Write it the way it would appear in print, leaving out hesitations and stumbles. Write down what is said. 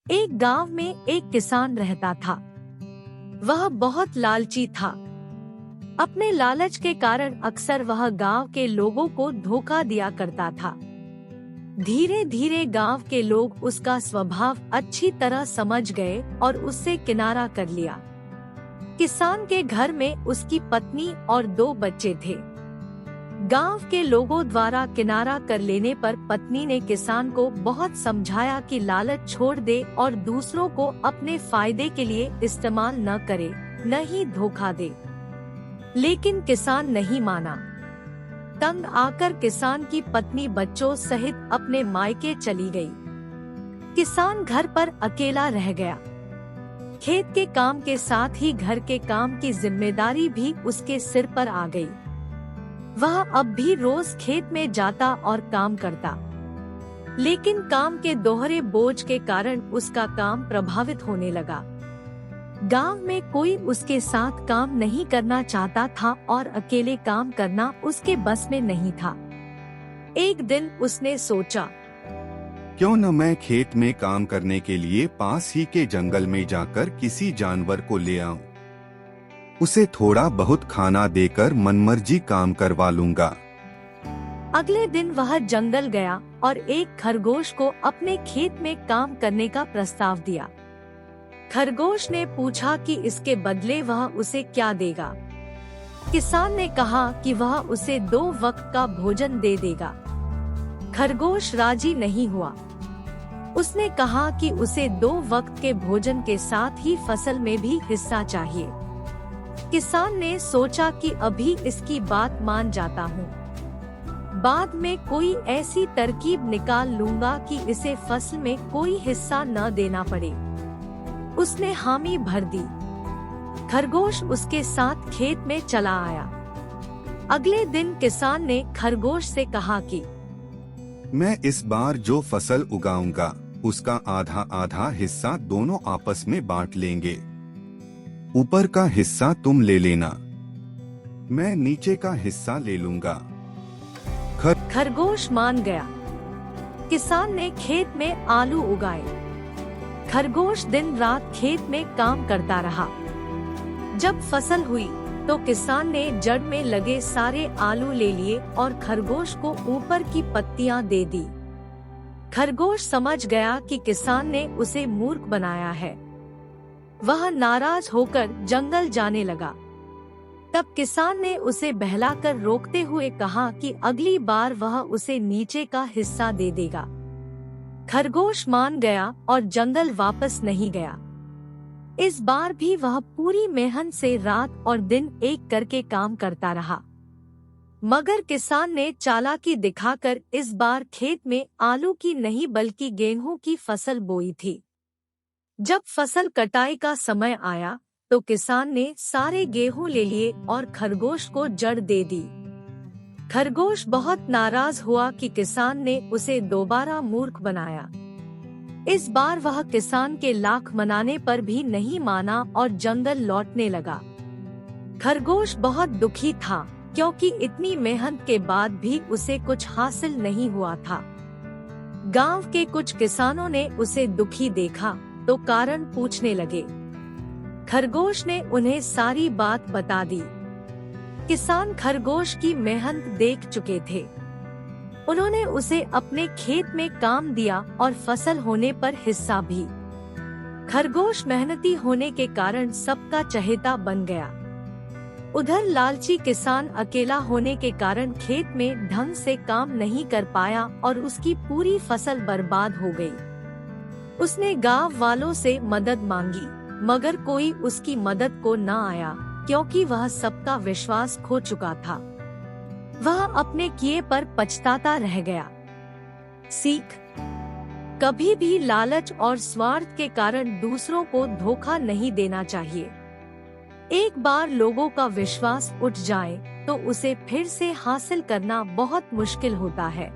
एक गांव में एक किसान रहता था। वह बहुत लालची था। अपने लालच के कारण अक्सर वह गांव के लोगों को धोखा दिया करता था। धीरे धीरे गांव के लोग उसका स्वभाव अच्छी तरह समझ गए और उससे किनारा कर लिया। किसान के घर में उसकी पत्नी और 2 बच्चे थे। गांव के लोगों द्वारा किनारा कर लेने पर पत्नी ने किसान को बहुत समझाया कि लालच छोड़ दे और दूसरों को अपने फायदे के लिए इस्तेमाल न करे, न ही धोखा दे। लेकिन किसान नहीं माना। तंग आकर किसान की पत्नी बच्चों सहित अपने मायके चली गई। किसान घर पर अकेला रह गया। खेत के काम के साथ ही घर के काम की जिम्मेदारी भी उसके सिर पर आ गई। वह अब भी रोज खेत में जाता और काम करता, लेकिन काम के दोहरे बोझ के कारण उसका काम प्रभावित होने लगा। गांव में कोई उसके साथ काम नहीं करना चाहता था और अकेले काम करना उसके बस में नहीं था। एक दिन उसने सोचा, क्यों न मैं खेत में काम करने के लिए पास ही के जंगल में जाकर किसी जानवर को ले आऊं। उसे थोड़ा बहुत खाना देकर मनमर्जी काम करवा लूंगा। अगले दिन वह जंगल गया और एक खरगोश को अपने खेत में काम करने का प्रस्ताव दिया। खरगोश ने पूछा कि इसके बदले वह उसे क्या देगा। किसान ने कहा कि वह उसे 2 वक्त का भोजन दे देगा। खरगोश राजी नहीं हुआ। उसने कहा कि उसे 2 वक्त के भोजन के साथ ही फसल में भी हिस्सा चाहिए। किसान ने सोचा कि अभी इसकी बात मान जाता हूँ, बाद में कोई ऐसी तरकीब निकाल लूंगा कि इसे फसल में कोई हिस्सा न देना पड़े। उसने हामी भर दी। खरगोश उसके साथ खेत में चला आया। अगले दिन किसान ने खरगोश से कहा कि मैं इस बार जो फसल उगाऊंगा उसका आधा आधा हिस्सा दोनों आपस में बांट लेंगे। ऊपर का हिस्सा तुम ले लेना, मैं नीचे का हिस्सा ले लूंगा। खरगोश मान गया। किसान ने खेत में आलू उगाए। खरगोश दिन रात खेत में काम करता रहा। जब फसल हुई तो किसान ने जड़ में लगे सारे आलू ले लिए और खरगोश को ऊपर की पत्तियां दे दी। खरगोश समझ गया कि किसान ने उसे मूर्ख बनाया है। वह नाराज होकर जंगल जाने लगा। तब किसान ने उसे बहलाकर रोकते हुए कहा कि अगली बार वह उसे नीचे का हिस्सा दे देगा। खरगोश मान गया और जंगल वापस नहीं गया। इस बार भी वह पूरी मेहनत से रात और दिन एक करके काम करता रहा। मगर किसान ने चालाकी दिखाकर इस बार खेत में आलू की नहीं बल्कि गेहूं की फसल बोई थी। जब फसल कटाई का समय आया तो किसान ने सारे गेहूं ले लिए और खरगोश को जड़ दे दी। खरगोश बहुत नाराज हुआ कि किसान ने उसे दोबारा मूर्ख बनाया। इस बार वह किसान के लाख मनाने पर भी नहीं माना और जंगल लौटने लगा। खरगोश बहुत दुखी था क्योंकि इतनी मेहनत के बाद भी उसे कुछ हासिल नहीं हुआ था। गांव के कुछ किसानों ने उसे दुखी देखा तो कारण पूछने लगे। खरगोश ने उन्हें सारी बात बता दी। किसान खरगोश की मेहनत देख चुके थे। उन्होंने उसे अपने खेत में काम दिया और फसल होने पर हिस्सा भी। खरगोश मेहनती होने के कारण सबका चहेता बन गया। उधर लालची किसान अकेला होने के कारण खेत में ढंग से काम नहीं कर पाया और उसकी पूरी फसल बर्बाद हो गई। उसने गांव वालों से मदद मांगी, मगर कोई उसकी मदद को न आया क्योंकि वह सबका विश्वास खो चुका था। वह अपने किए पर पछताता रह गया। सीख: कभी भी लालच और स्वार्थ के कारण दूसरों को धोखा नहीं देना चाहिए। एक बार लोगों का विश्वास उठ जाए तो उसे फिर से हासिल करना बहुत मुश्किल होता है।